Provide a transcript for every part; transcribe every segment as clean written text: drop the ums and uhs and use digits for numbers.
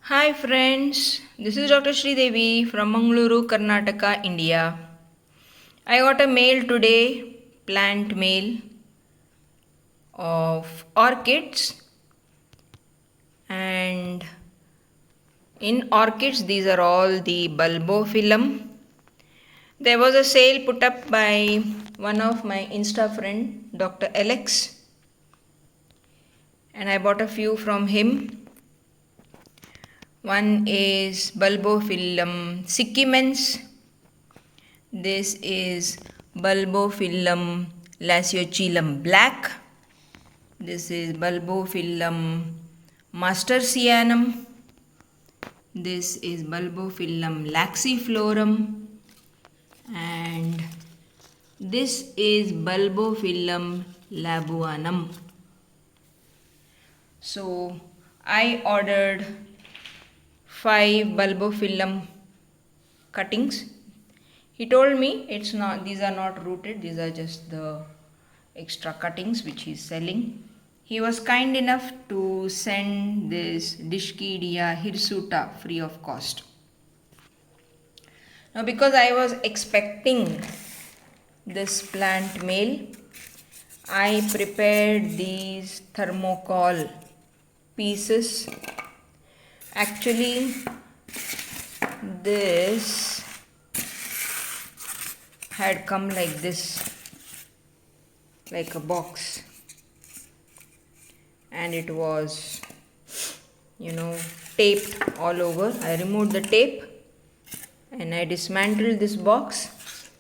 Hi friends, this is Dr. Devi from Mangaluru, Karnataka, India. I got a mail today, plant mail of orchids, and in orchids these are all the Bulbophyllum. There was a sale put up by one of my Insta friend, Dr. Alex, and I bought a few from him. One is Bulbophyllum sickimens. This is Bulbophyllum laciocelum black. This is Bulbophyllum mastercianum. This is Bulbophyllum laxiflorum. And this is Bulbophyllum labuanum. So I ordered 5 Bulbophyllum cuttings. He told me these are not rooted, these are just the extra cuttings which he's selling. He was kind enough to send this Dischidia hirsuta free of cost. Now because I was expecting this plant mail, I prepared these thermocol pieces. Actually, this had come like this, like a box, and it was taped all over. I removed the tape and I dismantled this box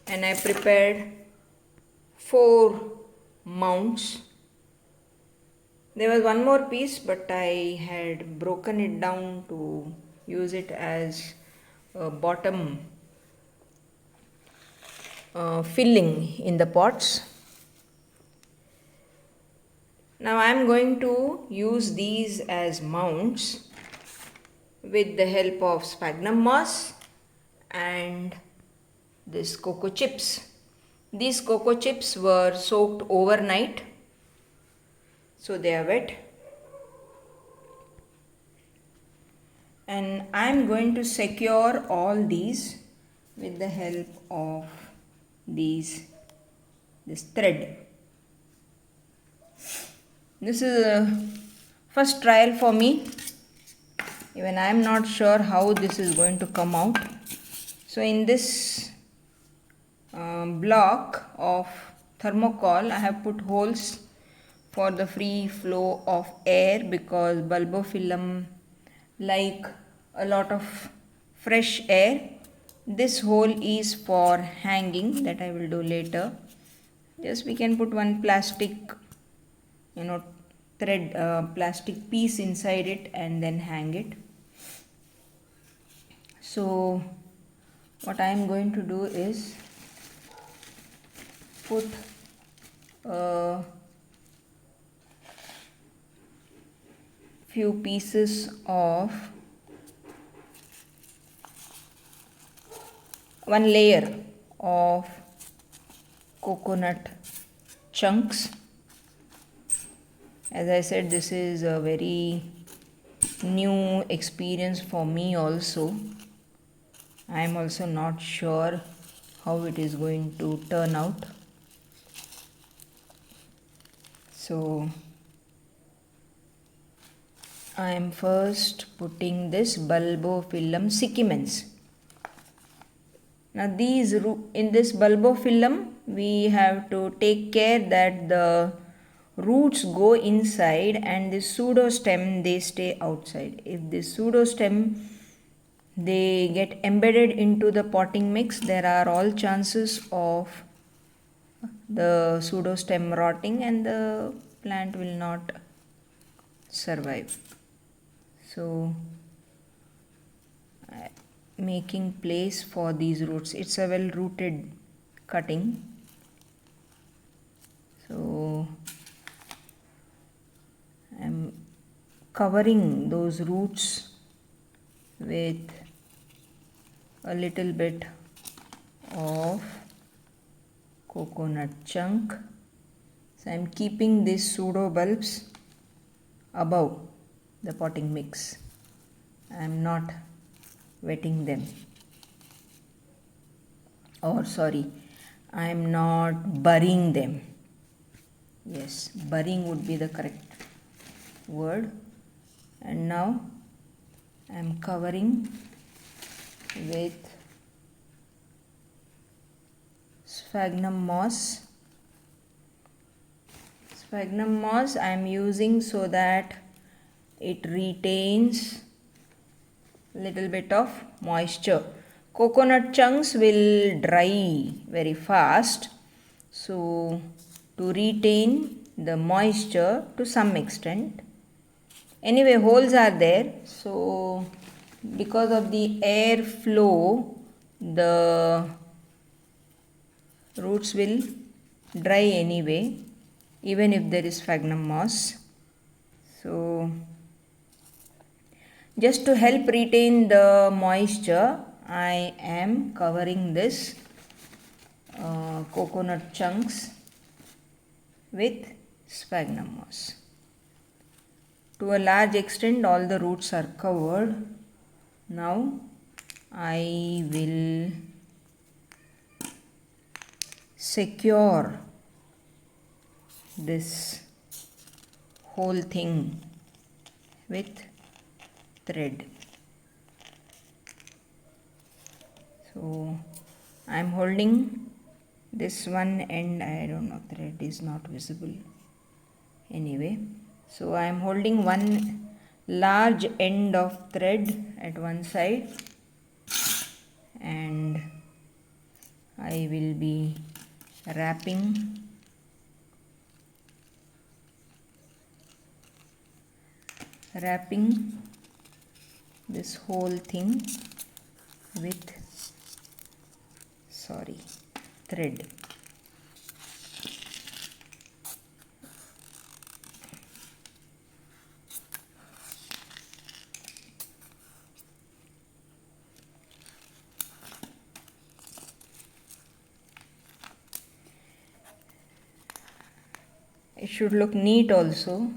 and I prepared 4 mounts. There was one more piece, but I had broken it down to use it as a bottom filling in the pots. Now I am going to use these as mounts with the help of sphagnum moss and this cocoa chips. These cocoa chips were soaked overnight, so they are wet. And I am going to secure all these with the help of this thread. This is a first trial for me. Even I am not sure how this is going to come out. So in this block of thermocol, I have put holes for the free flow of air because Bulbophyllum like a lot of fresh air. This hole is for hanging, that I will do later. Just we can put one plastic thread plastic piece inside it and then hang it. So what I am going to do is put a few pieces of one layer of coconut chunks. As I said, this is a very new experience for me also. I am also not sure how it is going to turn out. So I am first putting this Bulbophyllum sickimens. Now in this Bulbophyllum we have to take care that the roots go inside and the pseudostem they stay outside. If the pseudostem they get embedded into the potting mix, there are all chances of the pseudostem rotting and the plant will not survive. So making place for these roots. It's a well rooted cutting. So I'm covering those roots with a little bit of coconut chunk. So I'm keeping these pseudo bulbs above the potting mix. I am not wetting them. Or sorry, I am not burying them. Yes, burying would be the correct word. And now I am covering with sphagnum moss. Sphagnum moss I am using so that it retains little bit of moisture. Coconut chunks will dry very fast, so to retain the moisture to some extent. Anyway, holes are there, so because of the air flow, the roots will dry anyway, even if there is sphagnum moss. So just to help retain the moisture, I am covering this coconut chunks with sphagnum moss. To a large extent, all the roots are covered. Now I will secure this whole thing with thread. So I am holding this one end, I don't know, thread is not visible anyway. So I am holding one large end of thread at one side, and I will be wrapping this whole thing with thread. It should look neat also,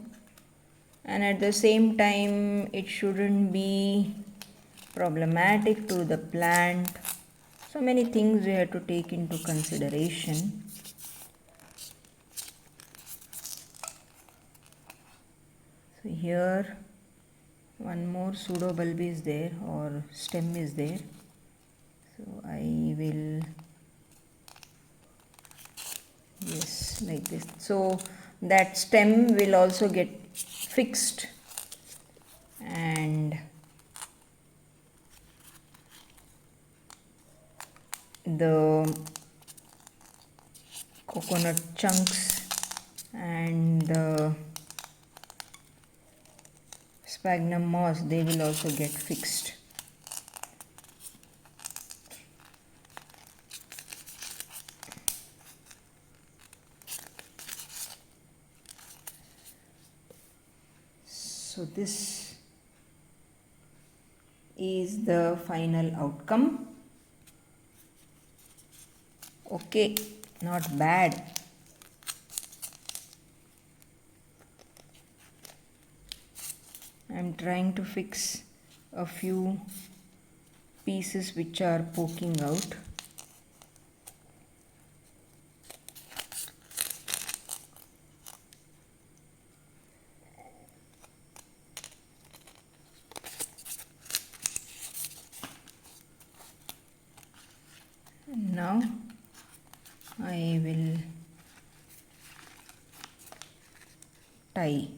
and at the same time it shouldn't be problematic to the plant. So many things we have to take into consideration. So here one more pseudo bulb is there, or stem is there. So I will, yes, like this. So that stem will also get fixed, and the coconut chunks and the sphagnum moss, they will also get fixed. So this is the final outcome. Okay, not bad. I am trying to fix a few pieces which are poking out. And now I will tie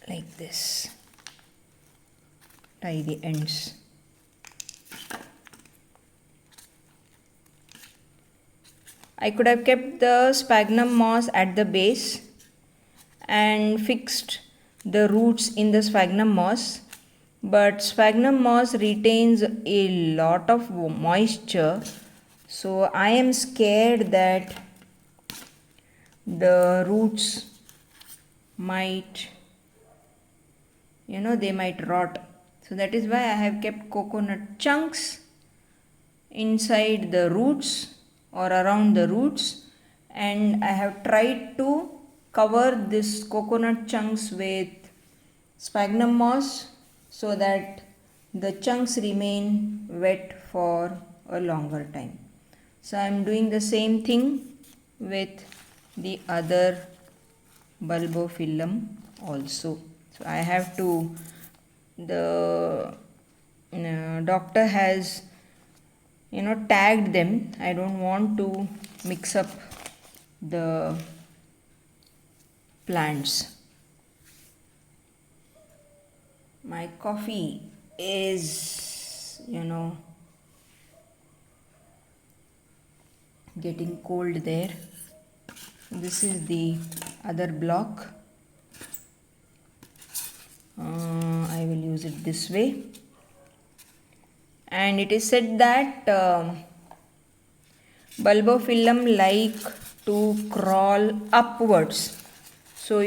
like this, tie the ends. I could have kept the sphagnum moss at the base and fixed the roots in the sphagnum moss, but sphagnum moss retains a lot of moisture, so I am scared that the roots might, they might rot. So that is why I have kept coconut chunks inside the roots or around the roots, and I have tried to cover this coconut chunks with sphagnum moss so that the chunks remain wet for a longer time. So I am doing the same thing with the other Bulbophyllum also. So I have to, the doctor has tagged them. I don't want to mix up the plants. My coffee is getting cold there. This is the other block. I will use it this way. And it is said that Bulbophyllum like to crawl upwards. So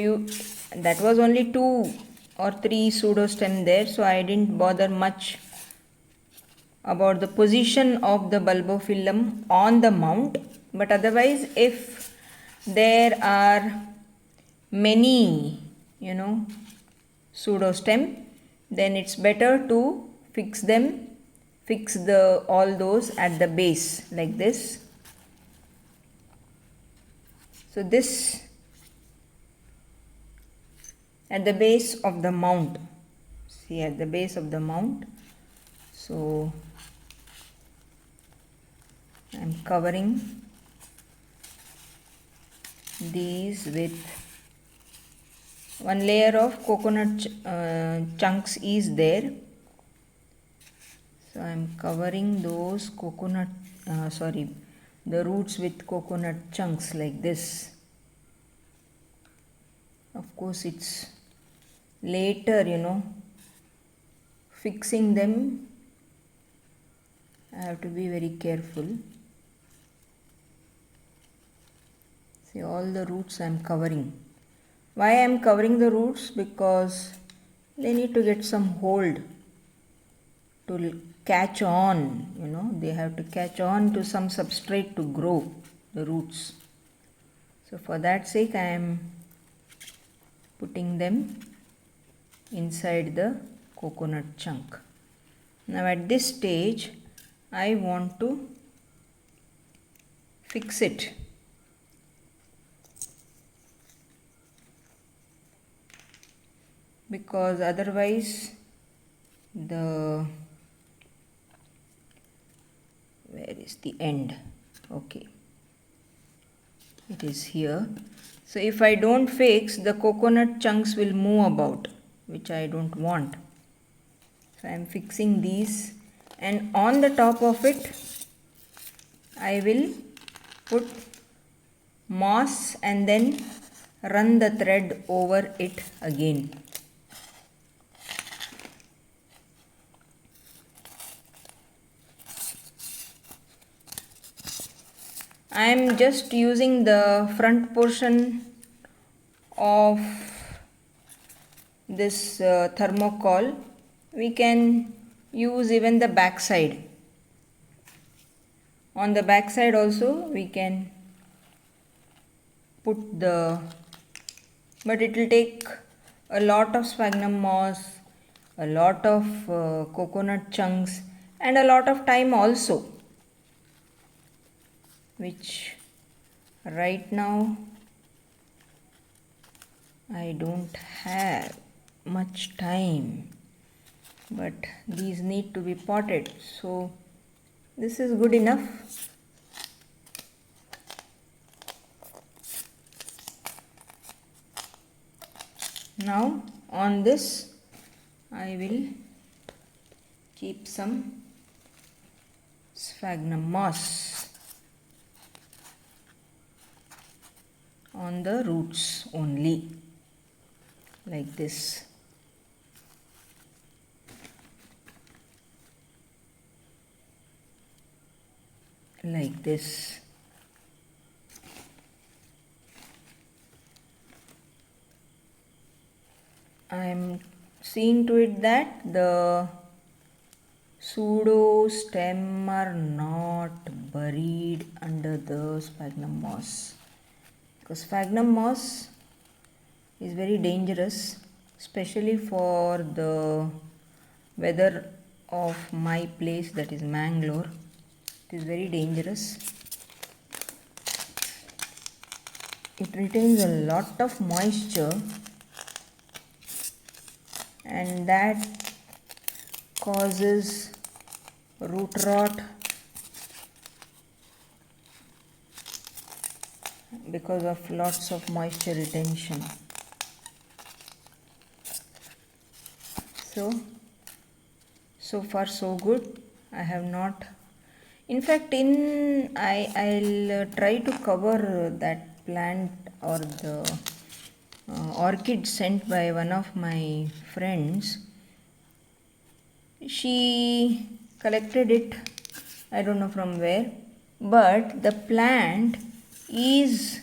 that was only 2 or 3 pseudostem there, so I didn't bother much about the position of the Bulbophyllum on the mount. But otherwise, if there are many pseudostem, then it's better to fix all those at the base like this. So this at the base of the mount, see, at the base of the mount. So I am covering these with one layer of coconut chunks is there. So I am covering those the roots with coconut chunks like this. Of course, it's later, fixing them. I have to be very careful. See, all the roots I am covering. Why I am covering the roots? Because they need to get some hold to catch on, they have to catch on to some substrate to grow the roots. So for that sake I am putting them inside the coconut chunk. Now at this stage I want to fix it. Because otherwise where is the end? Okay, it is here. So if I don't fix, the coconut chunks will move about, which I don't want. So I am fixing these, and on the top of it I will put moss and then run the thread over it again. I am just using the front portion of this thermocol. We can use even the back side. On the back side also we can put but it will take a lot of sphagnum moss, a lot of coconut chunks, and a lot of time also, which right now I don't have much time, but these need to be potted, so this is good enough. Now on this I will keep some sphagnum moss on the roots only, like this. Like this. I am seeing to it that the pseudo stem are not buried under the sphagnum moss, because sphagnum moss is very dangerous, especially for the weather of my place, that is Mangalore. It is very dangerous. It retains a lot of moisture, and that causes root rot because of lots of moisture retention. So far so good. I have not, in fact, I'll try to cover that plant or the orchid sent by one of my friends. She collected it, I don't know from where, but the plant is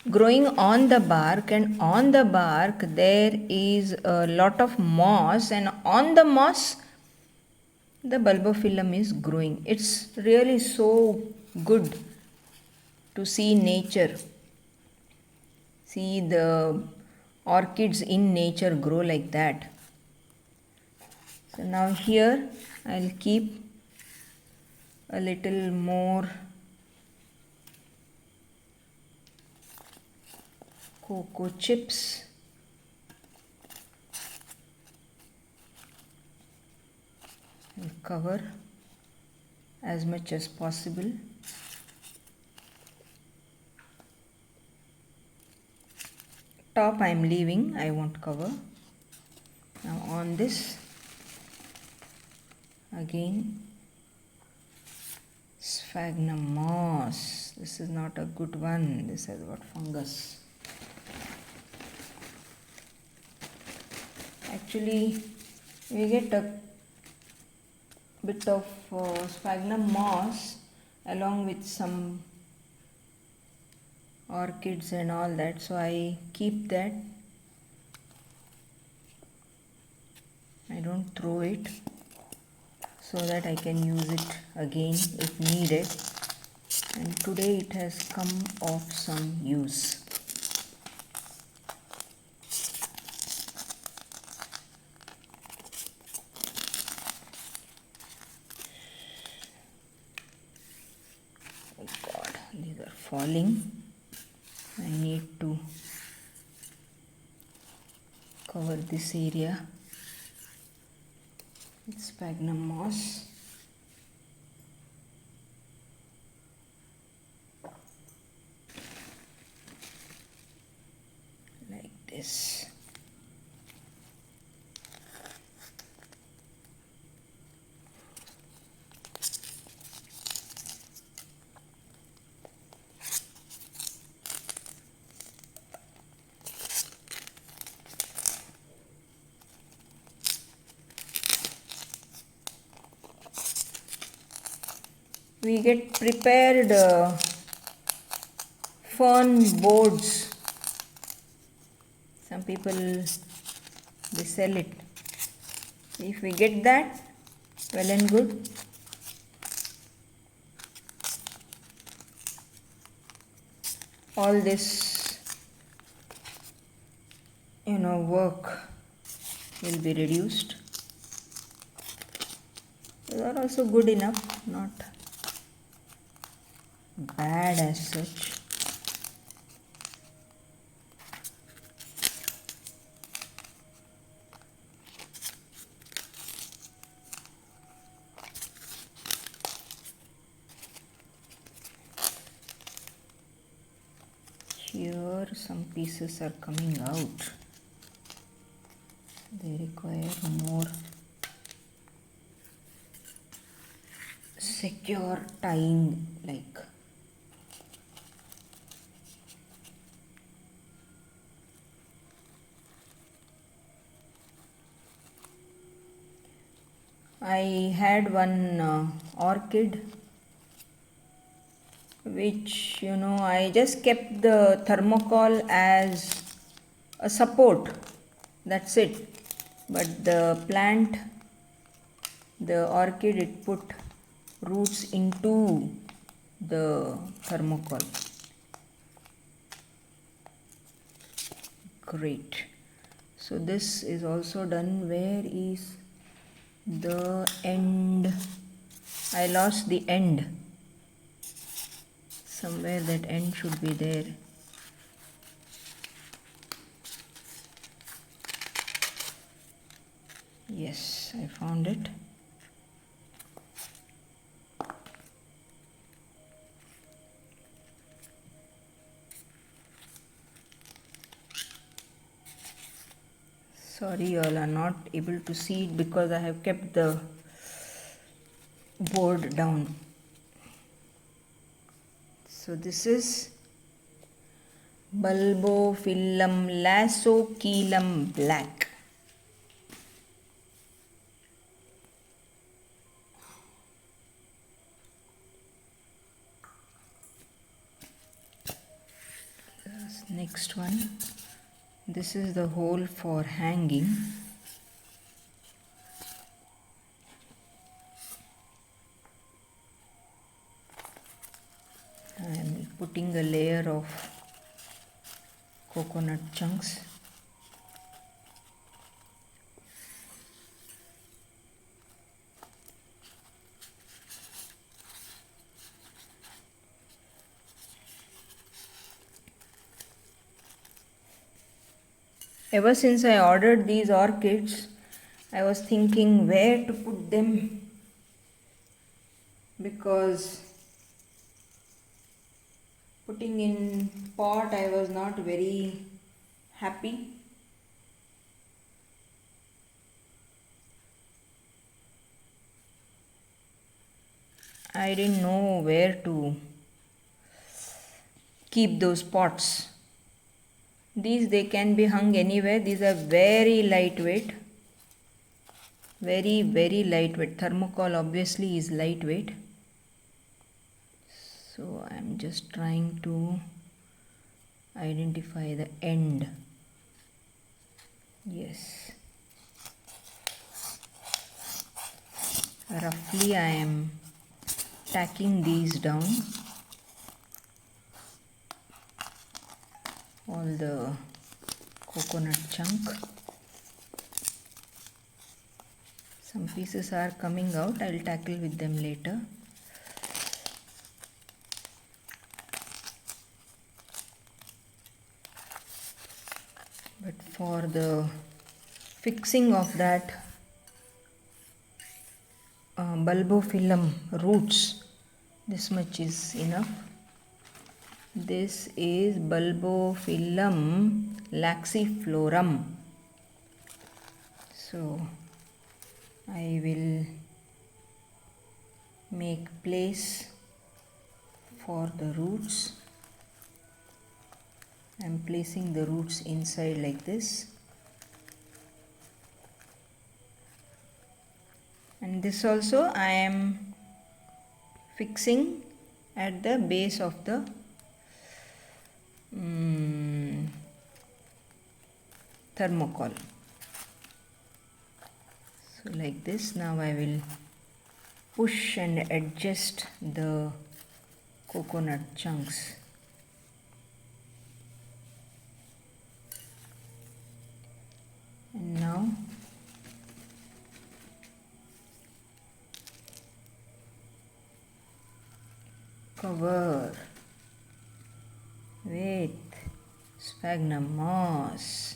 growing on the bark, and on the bark there is a lot of moss, and on the moss the bulbophyllum is growing. It's really so good to see nature, see the orchids in nature grow like that. So now here I'll keep a little more cocoa chips. I'll cover as much as possible. Top I am leaving, I won't cover. Now on this, again sphagnum moss. This is not a good one, this has got fungus. Actually we get a bit of sphagnum moss along with some orchids and all that, so I keep that. I don't throw it, so that I can use it again if needed, and today it has come of some use. Oh God, these are falling. I need to cover this area with sphagnum moss. Like this. We get prepared fern boards. Some people, they sell it. If we get that, well and good. All this, work will be reduced. They are also good enough, not bad as such. Here some pieces are coming out. They require more secure tying, like. I had one orchid which I just kept the thermocol as a support, that's it, but the plant, the orchid, it put roots into the thermocol. Great. So this is also done. Where is the end. I lost the end. Somewhere that end should be there. Yes, I found it. Sorry, you all are not able to see it because I have kept the board down. So this is Bulbophyllum lasocelum black. Next one. This is the hole for hanging. I am putting a layer of coconut chunks. Ever since I ordered these orchids, I was thinking where to put them, because putting in pot I was not very happy. I didn't know where to keep those pots. These, they can be hung anywhere. These are very lightweight. Very lightweight. Thermocol obviously is lightweight. So I am just trying to identify the end. Yes. Roughly I am tacking these down. All the coconut chunk. Some pieces are coming out. I will tackle with them later. But for the fixing of that bulbophyllum roots, this much is enough. This is Bulbophyllum laxiflorum. So I will make place for the roots. I am placing the roots inside like this. And this also I am fixing at the base of the thermocol. So like this. Now I will push and adjust the coconut chunks. And now cover with sphagnum moss.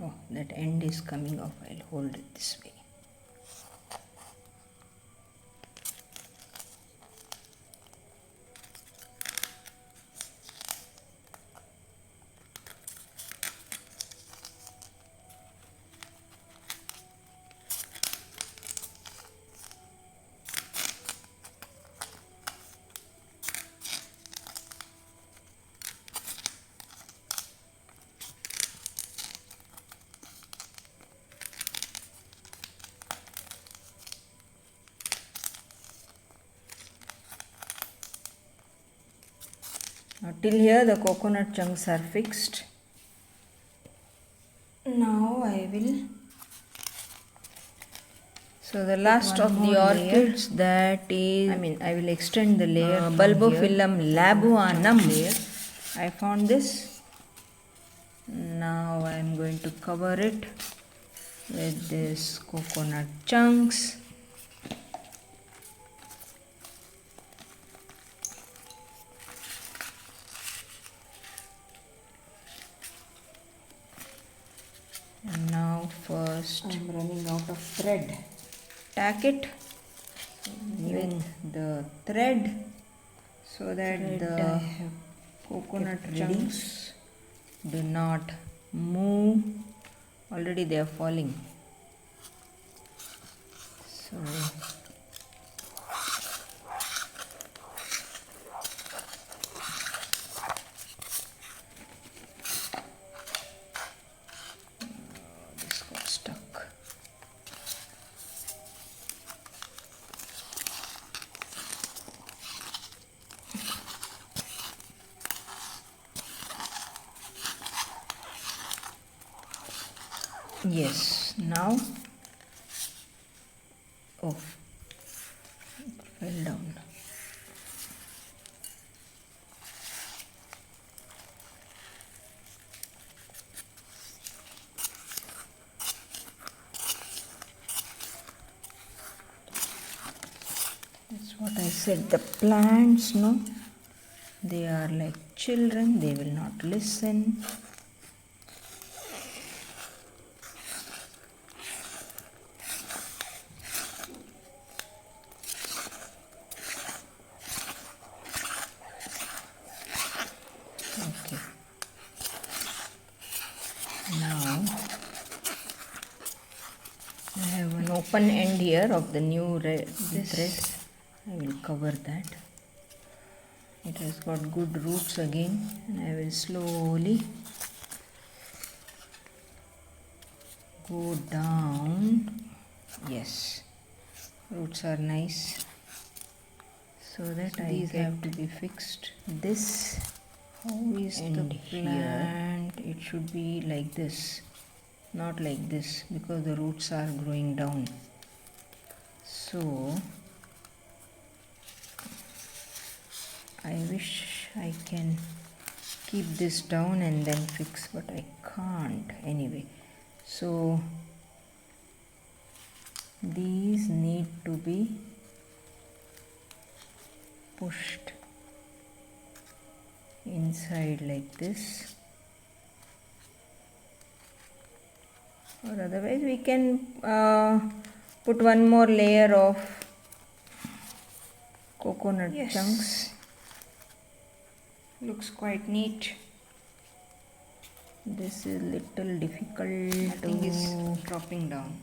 Oh, that end is coming off. I'll hold it this way. Now till here the coconut chunks are fixed. Now I will, so the last of the orchids, that is, I will extend the layer, Bulbophyllum labuanum. I found this. Now I am going to cover it with this coconut chunks. And now first I am running out of thread. Tack it with the thread so that the coconut chunks do not move. Already they are falling. So this got stuck. Yes, now, oh, it fell down. That's what I said, the plants, no, they are like children, they will not listen. Okay. Now I have an open end here of the new red thread. I will cover that. It has got good roots again, and I will slowly go down. Yes, roots are nice, so that these have to be fixed. This, how is the plant? It should be like this, not like this, because the roots are growing down. So I wish I can keep this down and then fix, but I can't anyway. So these need to be pushed inside like this, or otherwise we can put one more layer of coconut chunks. Looks quite neat. This is little difficult. Nothing is dropping down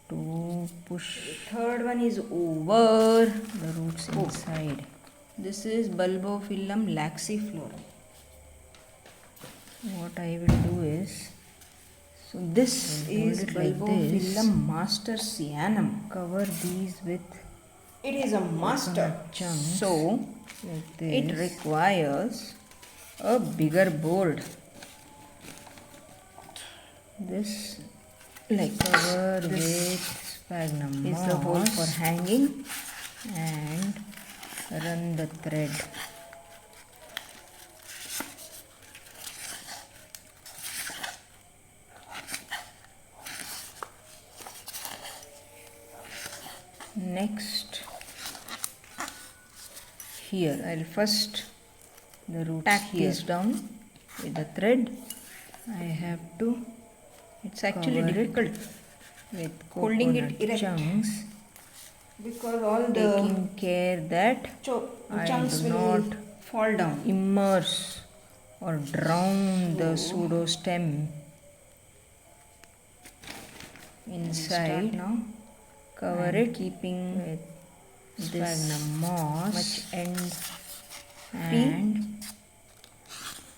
to push. The third one is over. The roots inside. This is Bulbophyllum laxiflora. What I will do is, so this is Bulbophyllum master cyanum. Cover these with, it is a master chunk, so like this. It requires a bigger board. This, like, cover with sphagnum moss is the hole for hanging, and run the thread. Next, here I'll first the roots tack this down with the thread. I have to, it's actually difficult with holding it erect chunks, because all the taking care that I chunks do not fall down, immerse or drown the pseudo stem inside. Now cover it, keeping with sphagnum moss much end, and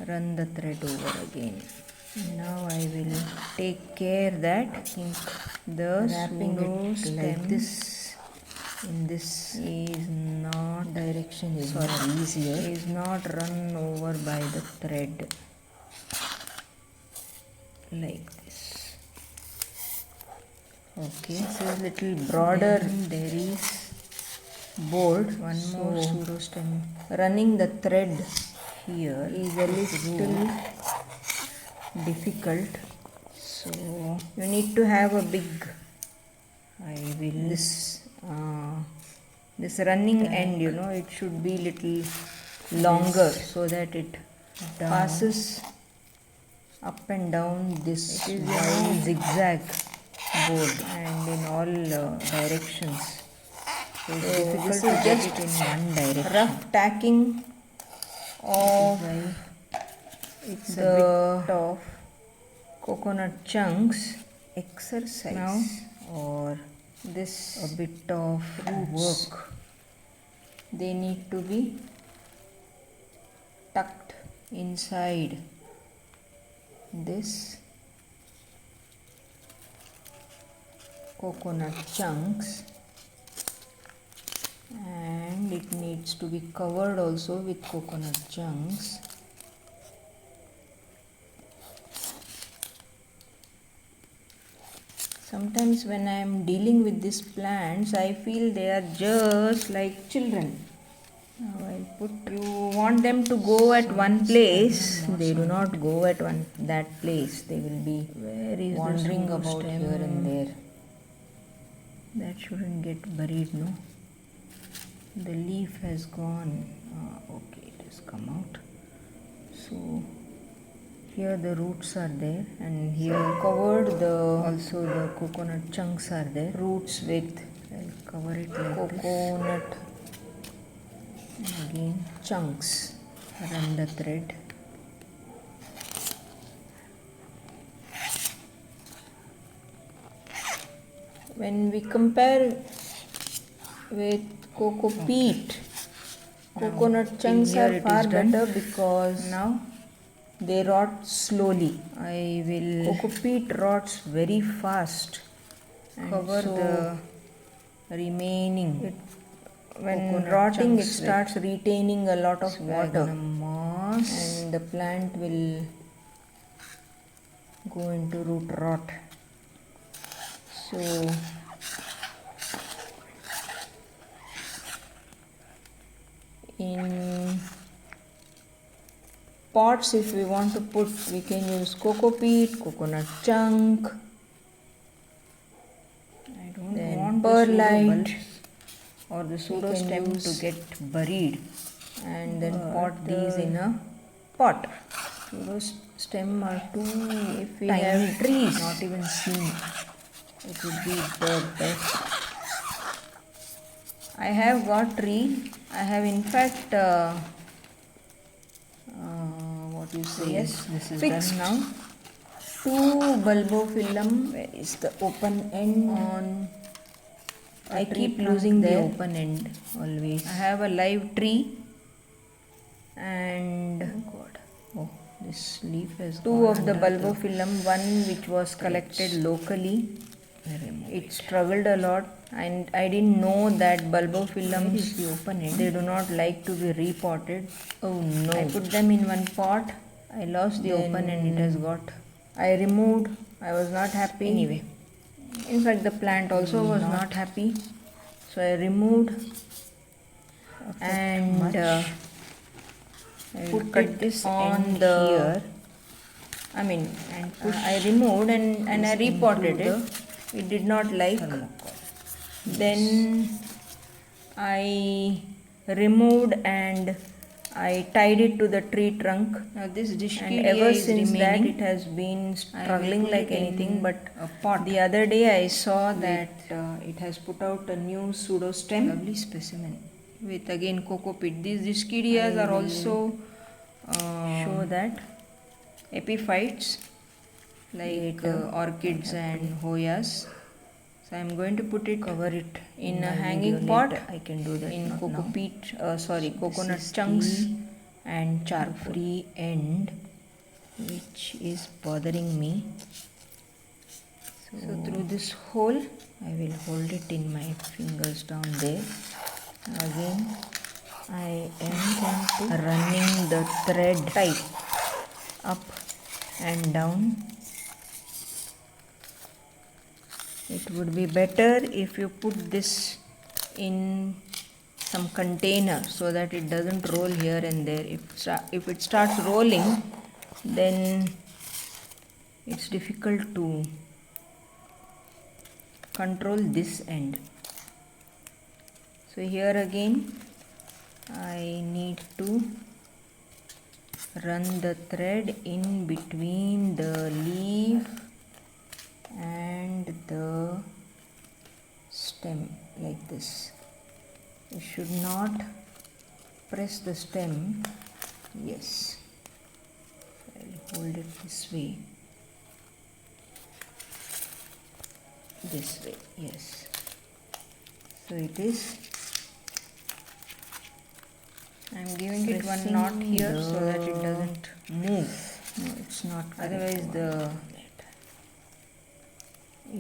run the thread over again. Now I will take care that the wrapping it like this in this is not direction is not easier, is not run over by the thread like this. Okay, this is little broader. Then there is board, one more pseudostem. Running the thread here is a little difficult, so you need to have a big, I will this running end, you know, it should be little longer so that it passes up and down this wide zigzag board and in all directions. So it's difficult to get it in one direction. Rough tacking of the bit of coconut chunks exercise now, or this a bit of work. They need to be tucked inside this coconut chunks, and it needs to be covered also with coconut chunks. Sometimes when I am dealing with these plants, I feel they are just like children. Now I'll put, you want them to go at one place, they do not go at that place. They will be wandering about here and there. That shouldn't get buried, no? The leaf has gone. Okay, it has come out. So here the roots are there, and here covered also the coconut chunks are there. Roots with, I'll cover it like coconut this. And again chunks run the thread. When we compare with coco peat, coconut chunks are far better because now they rot slowly. Coco peat rots very fast. Cover so the remaining. When rotting, it starts retaining a lot of water, moss, and the plant will go into root rot. So in pots, if we want to put, we can use coco peat, coconut chunk, I don't want perlite or the pseudostem to get buried, and then pot these in a pot. Pseudostem are too, if we have trees, not even seen, it would be the best. I have got tree. I have in fact what you say, yes, this is fixed done now. 2 Bulbophyllum. Where is the open end on? I keep losing the open end always. I have a live tree, and this leaf has 2 of the Bulbophyllum, one which was collected locally. It struggled a lot, and I didn't know that Bulbophyllums, the open end, they do not like to be repotted. Oh no! I put them in one pot. I lost the open end. It has got. I removed. I was not happy. Anyway, in fact, the plant also was not happy. So I removed, and I will cut this on the here. I mean, and I removed and I repotted it. It did not like. Thermocol. Then I removed and I tied it to the tree trunk. Now this dischidia, and ever since that it has been struggling like anything. But the other day I saw that it has put out a new pseudostem. Lovely specimen with again coco peat. These dischidias are also show that epiphytes like orchids and hoyas. So I am going to put it, cover it in a hanging pot. I can do that in coco peat, coconut chunks and charcoal. Free end, which is bothering me. So through this hole I will hold it in my fingers down there. Again I am running the thread tight up and down. It would be better if you put this in some container so that it doesn't roll here and there. If it starts rolling, then it's difficult to control this end. So here again I need to run the thread in between the leaf and the stem like this. You should not press the stem. Yes, I'll hold it this way. This way, yes. So it is. I am giving it one knot here so that it doesn't move. No, it's not. Otherwise the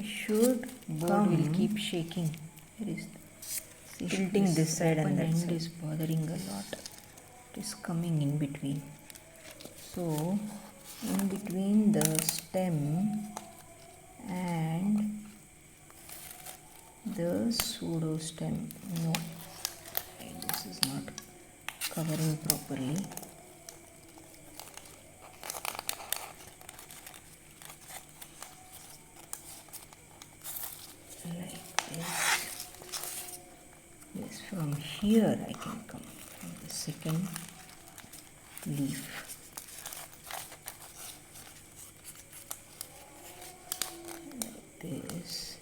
should board will keep shaking. Here is tilting this side and that end is bothering a lot. It is coming in between. So in between the stem and the pseudo stem. No, this is not covering properly. Like this. Yes, from here I can come from the second leaf. Like this.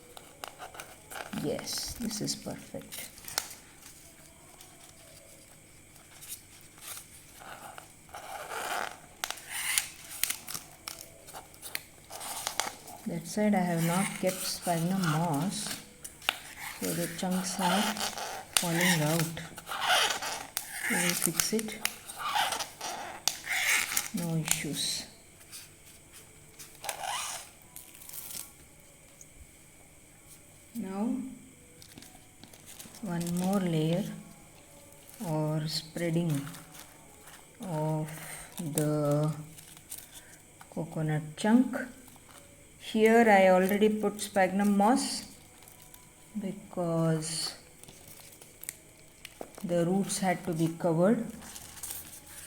Yes, this is perfect. That side I have not kept sphagnum moss, so the chunks are falling out. We will fix it. No issues. Now one more layer or spreading of the coconut chunk. Here I already put sphagnum moss because the roots had to be covered.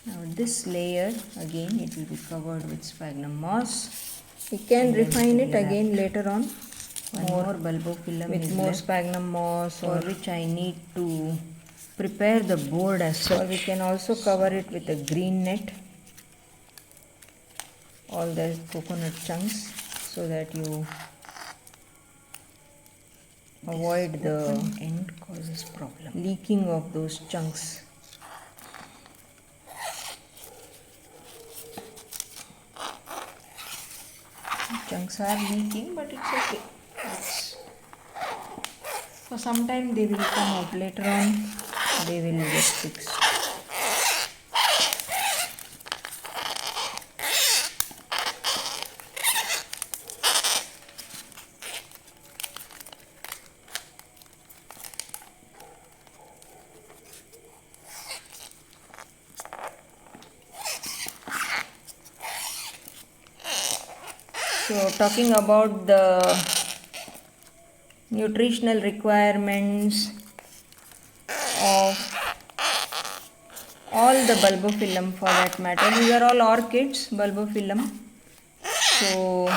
Now this layer again it will be covered with sphagnum moss. We can refine it again later on. More bulbophyllum with more sphagnum moss, for which I need to prepare the board as such. Or we can also cover it with a green net, all the coconut chunks, so that you avoid the end causes problem, leaking of those chunks. Chunks are leaking, but it's okay. For some time they will come out. Later on they will get fixed. So talking about the nutritional requirements of all the bulbophyllum, for that matter, these are all orchids, bulbophyllum. So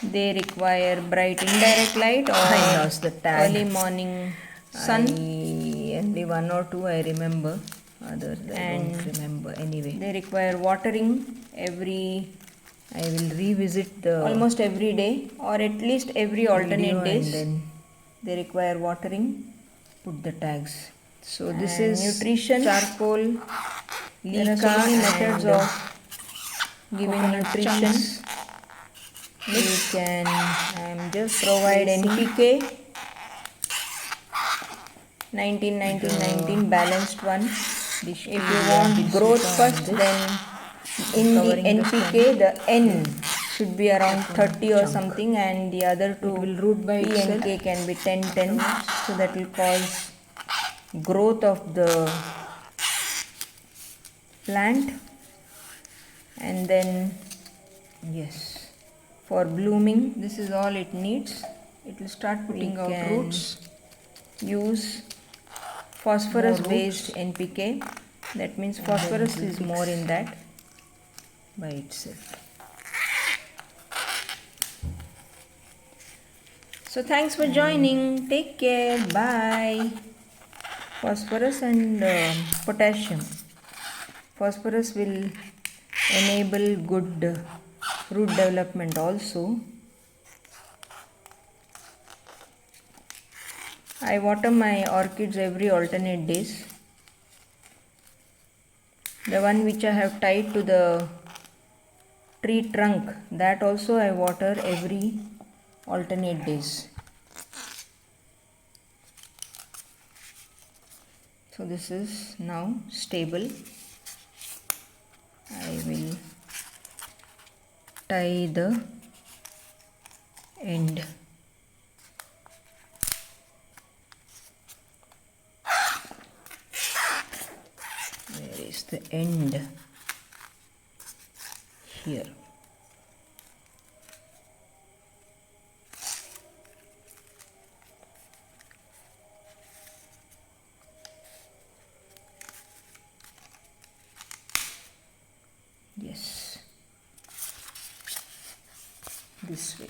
they require bright indirect light or early morning sun. Only one or two I remember, others I don't remember. Anyway, they require watering I will revisit the almost every day, or at least every alternate days. And then they require watering. Put the tags. So this is nutrition, charcoal, leca, methods of giving nutrition. We can just provide NPK 19-19-19 balanced one. If you want growth first, then in the NPK the N should be around 30 or something, and the other two will root by P and itself. K can be 10. So that will cause growth of the plant, and then Yes. for blooming, this is all it needs. It will start putting out can roots. Use phosphorus based NPK. That means phosphorus is more in that by itself. So thanks for joining. Take care. Bye. Phosphorus and potassium. Phosphorus will enable good root development also. I water my orchids every alternate days. The one which I have tied to the tree trunk, that also I water every alternate days. So this is now stable. I will tie the end. Where is the end? Here. Yes, this way.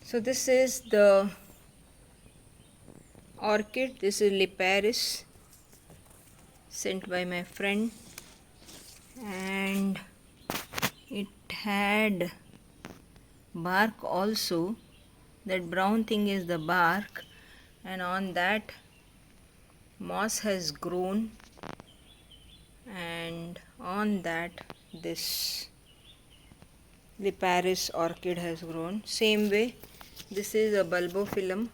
So this is the orchid. This is Liparis, sent by my friend, and it had bark also. That brown thing is the bark, and on that moss has grown, and on that this Liparis orchid has grown. Same way, this is a Bulbophyllum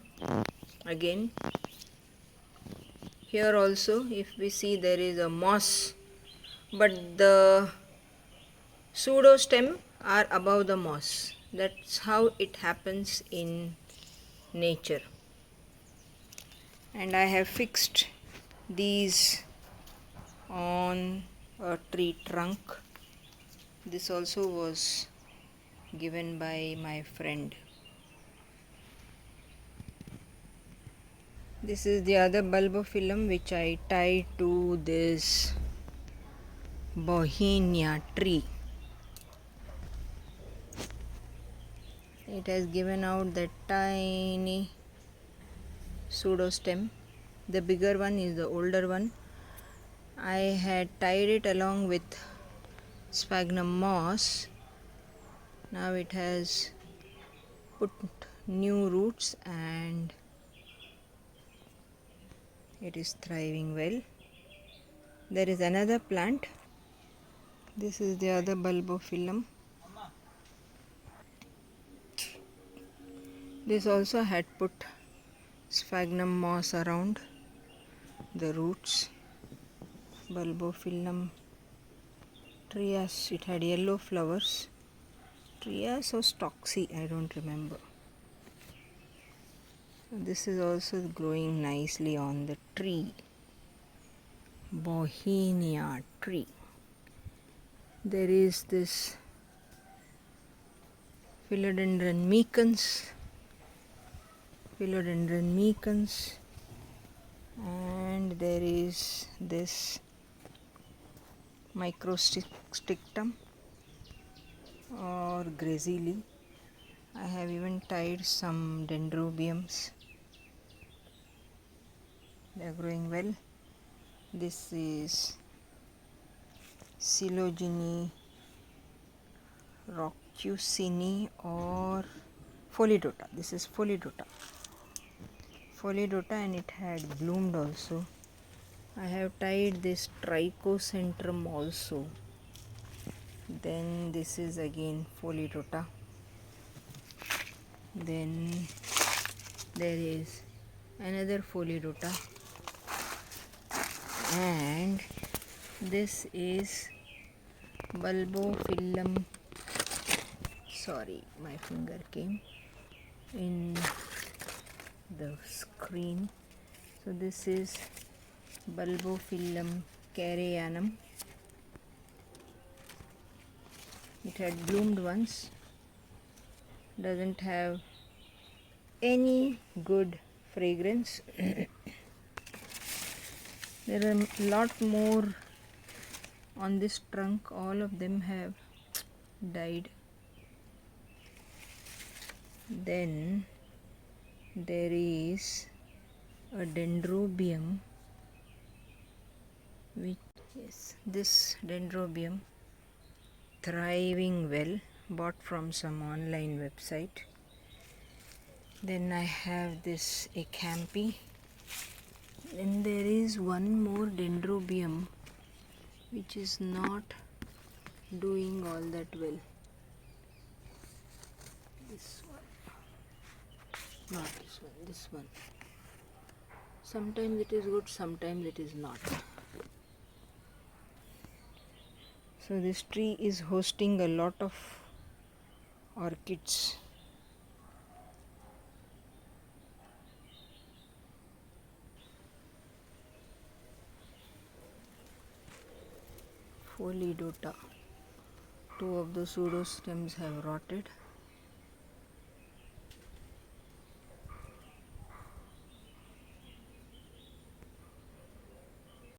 again. Here also, if we see, there is a moss, but the pseudostem are above the moss. That's how it happens in nature. And I have fixed these on a tree trunk. This also was given by my friend. This is the other Bulbophyllum which I tied to this Bohemia tree. It has given out that tiny pseudostem. The bigger one is the older one. I had tied it along with sphagnum moss. Now it has put new roots and it is thriving well. There is another plant. This is the other Bulbophyllum. This also had put sphagnum moss around the roots. Bulbophyllum trias, it had yellow flowers. Trias or stoxy, I don't remember. This is also growing nicely on the tree. Bohemia tree. There is this Philodendron mecans, and there is this microstictum or gracili. I have even tied some dendrobiums. They are growing well. This is Coelogene rocusini or Pholidota. This is Pholidota, and it had bloomed also. I have tied this Trichocentrum also. Then this is again Pholidota. Then there is another Pholidota. And this is Bulbophyllum. Sorry, my finger came in the screen. So this is Bulbophyllum carianum. It had bloomed once. Doesn't have any good fragrance. There are a lot more on this trunk. All of them have died. Then there is a dendrobium, which is this dendrobium, thriving well, bought from some online website. Then I have this acampi. Then there is one more dendrobium which is not doing all that well. This one, not this one, this one. Sometimes it is good, sometimes it is not. So this tree is hosting a lot of orchids. Folidota. Two of the pseudostems have rotted.